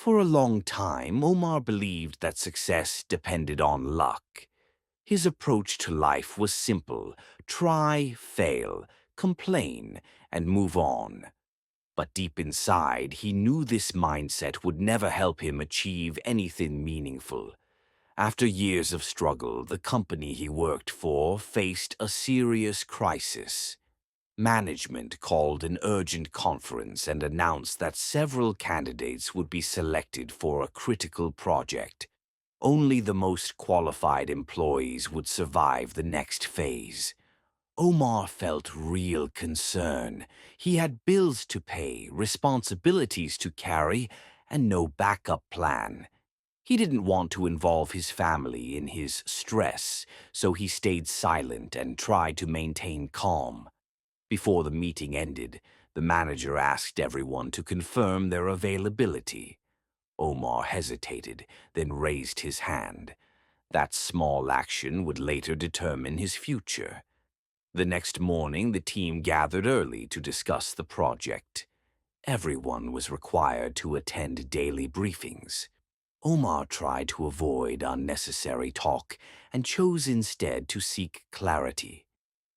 For a long time, Omar believed that success depended on luck. His approach to life was simple: try, fail, complain, and move on. But deep inside, he knew this mindset would never help him achieve anything meaningful. After years of struggle, the company he worked for faced a serious crisis. Management called an urgent conference and announced that several candidates would be selected for a critical project. Only the most qualified employees would survive the next phase. Omar felt real concern. He had bills to pay, responsibilities to carry, and no backup plan. He didn't want to involve his family in his stress, so he stayed silent and tried to maintain calm. Before the meeting ended, the manager asked everyone to confirm their availability. Omar hesitated, then raised his hand. That small action would later determine his future. The next morning, the team gathered early to discuss the project. Everyone was required to attend daily briefings. Omar tried to avoid unnecessary talk and chose instead to seek clarity.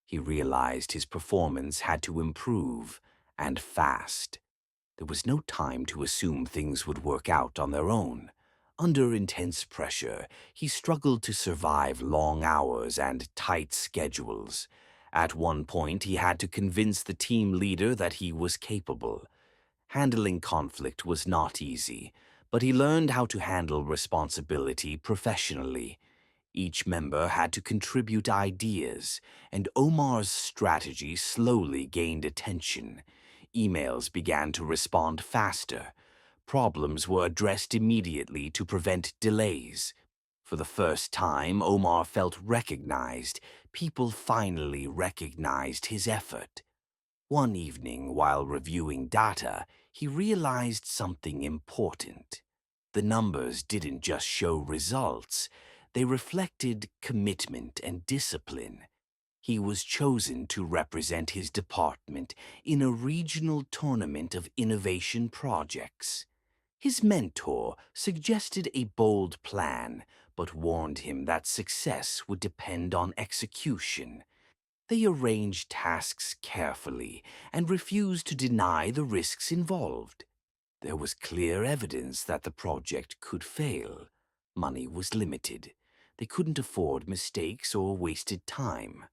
He realized his performance had to improve, and fast. There was no time to assume things would work out on their own. Under intense pressure, he struggled to survive long hours and tight schedules. At one point, he had to convince the team leader that he was capable. Handling conflict was not easy, but he learned how to handle responsibility professionally. Each member had to contribute ideas, and Omar's strategy slowly gained attention. Emails began to respond faster. Problems were addressed immediately to prevent delays. For the first time, Omar felt recognized. People finally recognized his effort. One evening, while reviewing data, he realized something important. The numbers didn't just show results, they reflected commitment and discipline. He was chosen to represent his department in a regional tournament of innovation projects. His mentor suggested a bold plan, but warned him that success would depend on execution. They arranged tasks carefully and refused to deny the risks involved. There was clear evidence that the project could fail. Money was limited. They couldn't afford mistakes or wasted time.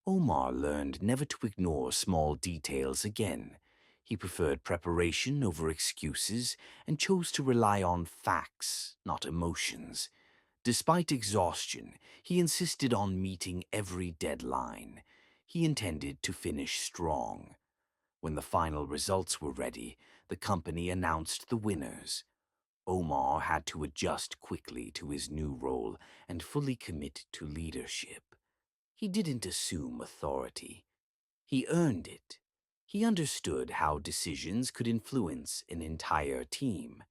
Omar learned never to ignore small details again. He preferred preparation over excuses and chose to rely on facts, not emotions. Despite exhaustion, he insisted on meeting every deadline. He intended to finish strong. When the final results were ready, the company announced the winners. Omar had to adjust quickly to his new role and fully commit to leadership. He didn't assume authority. He earned it. He understood how decisions could influence an entire team.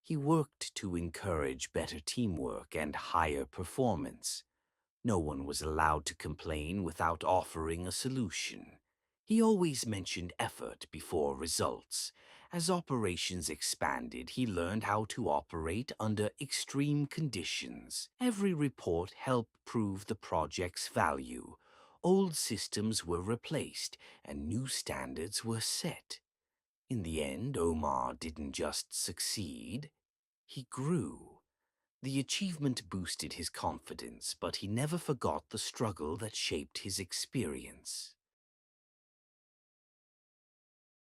He worked to encourage better teamwork and higher performance. No one was allowed to complain without offering a solution. He always mentioned effort before results. As operations expanded, he learned how to operate under extreme conditions. Every report helped prove the project's value. Old systems were replaced, and new standards were set. In the end, Omar didn't just succeed, he grew. The achievement boosted his confidence, but he never forgot the struggle that shaped his experience.